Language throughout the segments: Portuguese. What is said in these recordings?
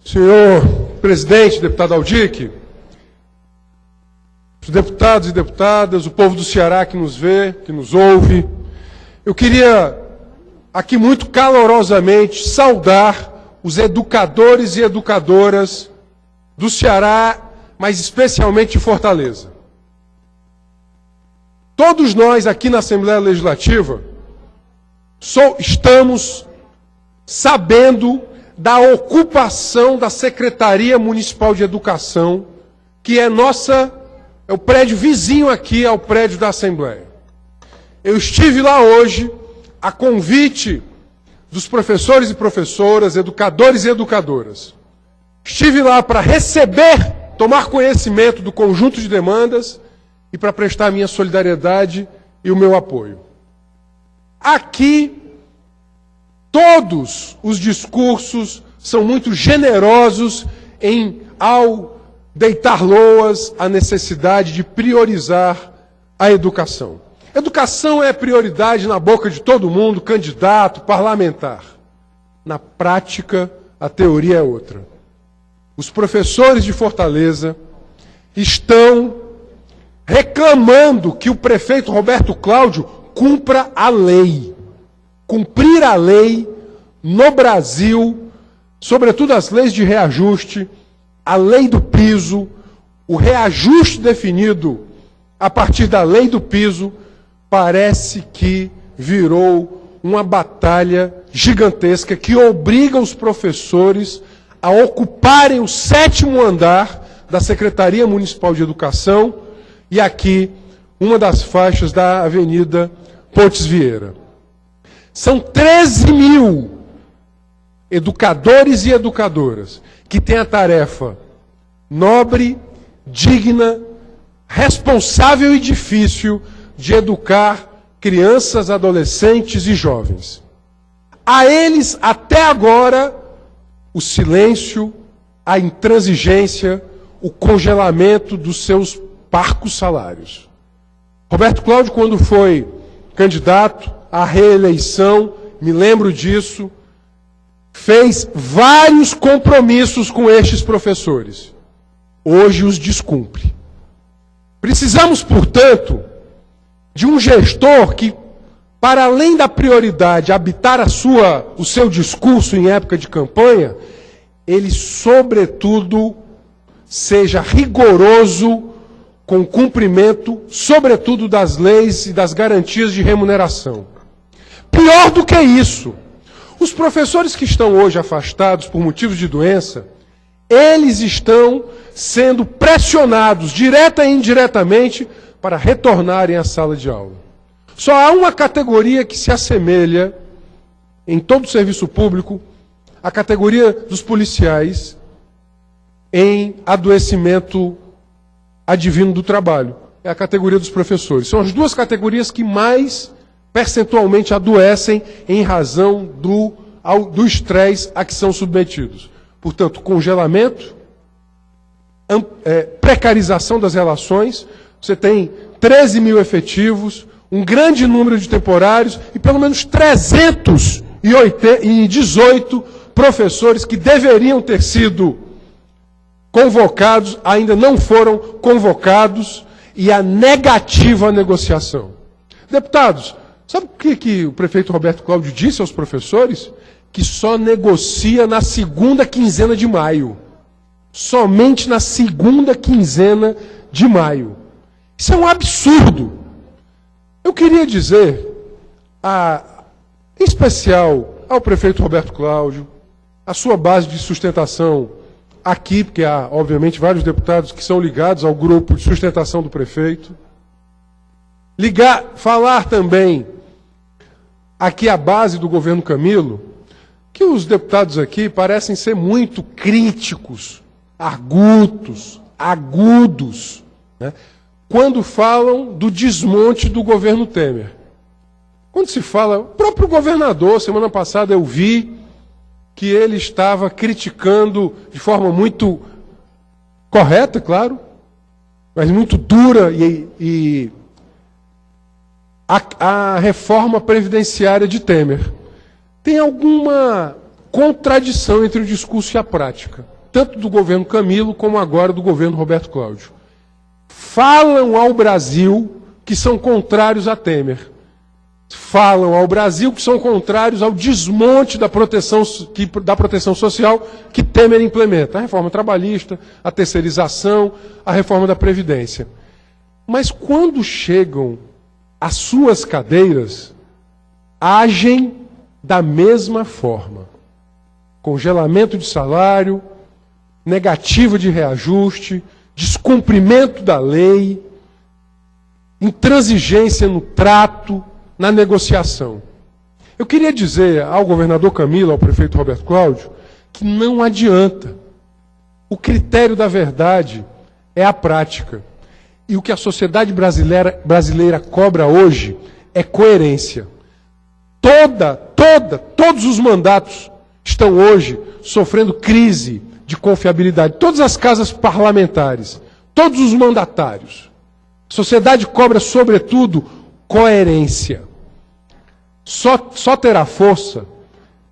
Senhor presidente, deputado Aldic, os deputados e deputadas, o povo do Ceará que nos vê, que nos ouve, eu queria aqui muito calorosamente saudar os educadores e educadoras do Ceará, mas especialmente de Fortaleza. Todos nós aqui na Assembleia Legislativa estamos sabendo da ocupação da Secretaria Municipal de Educação, que é o prédio vizinho aqui ao prédio da Assembleia. Eu estive lá hoje, a convite dos professores e professoras, educadores e educadoras. Estive lá para receber, tomar conhecimento do conjunto de demandas e para prestar a minha solidariedade e o meu apoio. Aqui, todos os discursos são muito generosos ao deitar loas à necessidade de priorizar a educação. Educação é prioridade na boca de todo mundo, candidato, parlamentar. Na prática, a teoria é outra. Os professores de Fortaleza estão reclamando que o prefeito Roberto Cláudio cumpra a lei. Cumprir a lei no Brasil, sobretudo as leis de reajuste, a lei do piso, o reajuste definido a partir da lei do piso, parece que virou uma batalha gigantesca que obriga os professores a ocuparem o 7º andar da Secretaria Municipal de Educação e aqui uma das faixas da Avenida Pontes Vieira. São 13 mil educadores e educadoras que têm a tarefa nobre, digna, responsável e difícil de educar crianças, adolescentes e jovens. A eles, até agora, o silêncio, a intransigência, o congelamento dos seus parcos salários. Roberto Cláudio, quando foi candidato à reeleição, me lembro disso, fez vários compromissos com estes professores. Hoje os descumpre. Precisamos, portanto, de um gestor que, para além da prioridade habitar o seu discurso em época de campanha, ele, sobretudo, seja rigoroso com o cumprimento, sobretudo, das leis e das garantias de remuneração. Pior do que isso, os professores que estão hoje afastados por motivos de doença, eles estão sendo pressionados, direta e indiretamente, para retornarem à sala de aula. Só há uma categoria que se assemelha, em todo o serviço público, à categoria dos policiais, em adoecimento advindo do trabalho. É a categoria dos professores. São as duas categorias que mais percentualmente adoecem em razão do estresse a que são submetidos. Portanto, congelamento, precarização das relações, você tem 13 mil efetivos, um grande número de temporários e pelo menos 318 professores que deveriam ter sido convocados, ainda não foram convocados, e a negativa à negociação. Deputados, sabe o que o prefeito Roberto Cláudio disse aos professores? Que só negocia na segunda quinzena de maio. Somente na segunda quinzena de maio. Isso é um absurdo. Eu queria dizer, em especial ao prefeito Roberto Cláudio, a sua base de sustentação aqui, porque há, obviamente, vários deputados que são ligados ao grupo de sustentação do prefeito. Falar também aqui a base do governo Camilo, que os deputados aqui parecem ser muito críticos, agudos, né, quando falam do desmonte do governo Temer. Quando se fala, o próprio governador, semana passada eu vi que ele estava criticando de forma muito correta, claro, mas muito dura a reforma previdenciária de Temer. Tem alguma contradição entre o discurso e a prática, tanto do governo Camilo como agora do governo Roberto Cláudio. Falam ao Brasil que são contrários a Temer. Falam ao Brasil que são contrários ao desmonte da proteção social que Temer implementa. A reforma trabalhista, a terceirização, a reforma da Previdência. Mas quando chegam às suas cadeiras, agem da mesma forma. Congelamento de salário, negativa de reajuste, descumprimento da lei, intransigência no trato, na negociação. Eu queria dizer ao governador Camilo, ao prefeito Roberto Cláudio, que não adianta. O critério da verdade é a prática. E o que a sociedade brasileira cobra hoje é coerência. Todos os mandatos estão hoje sofrendo crise de confiabilidade. Todas as casas parlamentares, todos os mandatários. A sociedade cobra, sobretudo, coerência. Só terá força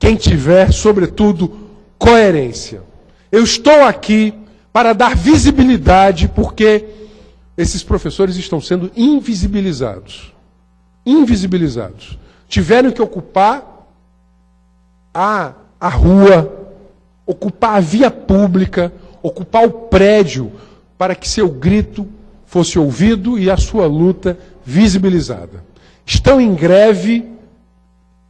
quem tiver, sobretudo, coerência. Eu estou aqui para dar visibilidade, porque esses professores estão sendo invisibilizados. Invisibilizados. Tiveram que ocupar a rua, ocupar a via pública, ocupar o prédio, para que seu grito fosse ouvido e a sua luta visibilizada. Estão em greve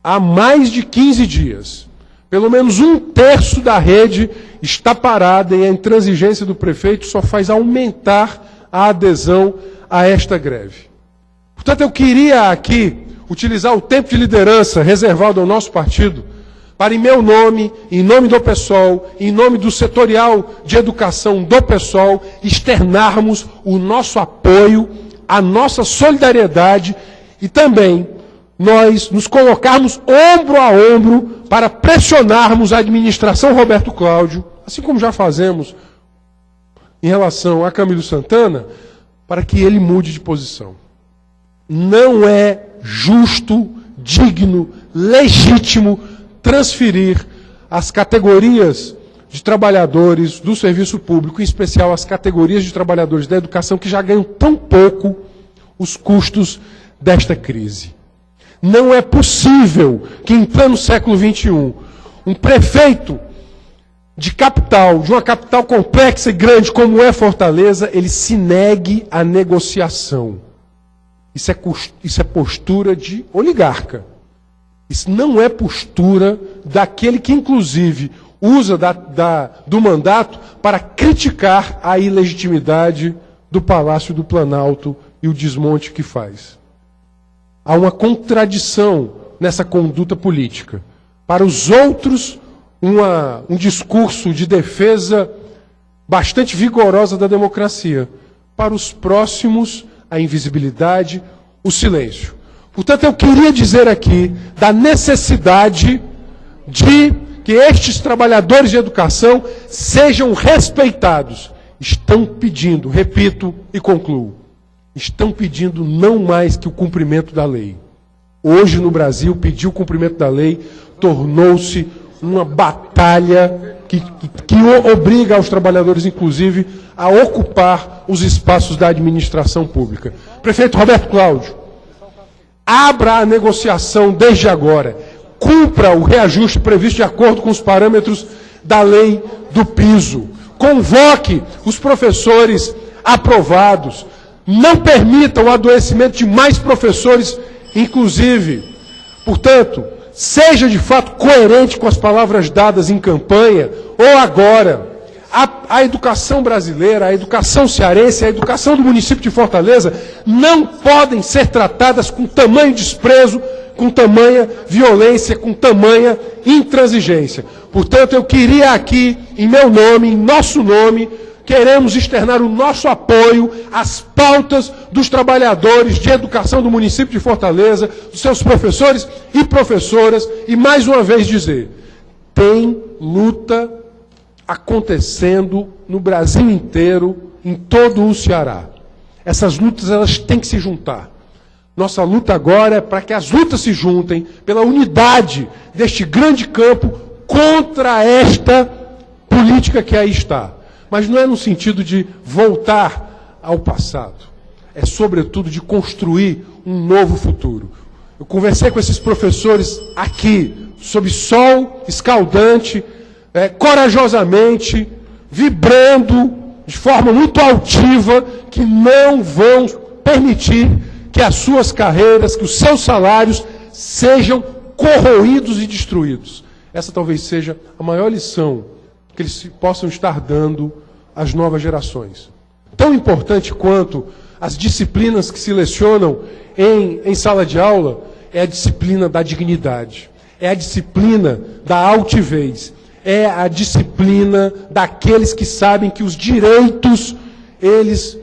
há mais de 15 dias. Pelo menos 1/3 da rede está parada e a intransigência do prefeito só faz aumentar a adesão a esta greve. Portanto, eu queria aqui utilizar o tempo de liderança reservado ao nosso partido para, em meu nome, em nome do PSOL, em nome do setorial de educação do PSOL, externarmos o nosso apoio, a nossa solidariedade e também nós nos colocarmos ombro a ombro para pressionarmos a administração Roberto Cláudio, assim como já fazemos em relação a Camilo Santana, para que ele mude de posição. Não é justo, digno, legítimo transferir as categorias de trabalhadores do serviço público, em especial as categorias de trabalhadores da educação, que já ganham tão pouco, os custos desta crise. Não é possível que, em pleno século XXI, um prefeito de uma capital complexa e grande como é Fortaleza, ele se negue à negociação. Isso é postura de oligarca. Isso não é postura daquele que, inclusive, usa do mandato para criticar a ilegitimidade do Palácio do Planalto e o desmonte que faz. Há uma contradição nessa conduta política. Para os outros, um discurso de defesa bastante vigorosa da democracia. Para os próximos, a invisibilidade, o silêncio. Portanto, eu queria dizer aqui da necessidade de que estes trabalhadores de educação sejam respeitados. Estão pedindo, repito e concluo, estão pedindo não mais que o cumprimento da lei. Hoje, no Brasil, pedir o cumprimento da lei tornou-se uma batalha que obriga aos trabalhadores, inclusive, a ocupar os espaços da administração pública. Prefeito Roberto Cláudio, abra a negociação desde agora. Cumpra o reajuste previsto de acordo com os parâmetros da lei do piso. Convoque os professores aprovados. Não permita o adoecimento de mais professores, inclusive. Portanto, seja de fato coerente com as palavras dadas em campanha ou agora. A educação brasileira, a educação cearense, a educação do município de Fortaleza não podem ser tratadas com tamanho desprezo, com tamanha violência, com tamanha intransigência. Portanto, eu queria aqui, em meu nome, em nosso nome, queremos externar o nosso apoio às pautas dos trabalhadores de educação do município de Fortaleza, dos seus professores e professoras, e mais uma vez dizer, tem luta acontecendo no Brasil inteiro, em todo o Ceará. Essas lutas, elas têm que se juntar. Nossa luta agora é para que as lutas se juntem pela unidade deste grande campo contra esta política que aí está. Mas não é no sentido de voltar ao passado. É, sobretudo, de construir um novo futuro. Eu conversei com esses professores aqui, sob sol escaldante, corajosamente, vibrando de forma muito altiva, que não vão permitir que as suas carreiras, que os seus salários sejam corroídos e destruídos. Essa talvez seja a maior lição que eles possam estar dando às novas gerações. Tão importante quanto as disciplinas que se lecionam em sala de aula é a disciplina da dignidade, é a disciplina da altivez, é a disciplina daqueles que sabem que os direitos, eles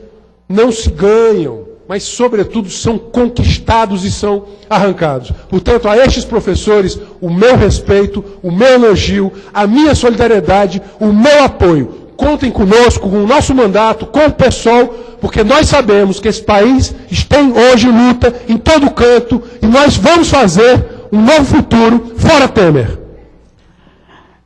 não se ganham, mas, sobretudo, são conquistados e são arrancados. Portanto, a estes professores, o meu respeito, o meu elogio, a minha solidariedade, o meu apoio. Contem conosco, com o nosso mandato, com o PSOL, porque nós sabemos que esse país tem hoje luta em todo canto e nós vamos fazer um novo futuro fora Temer.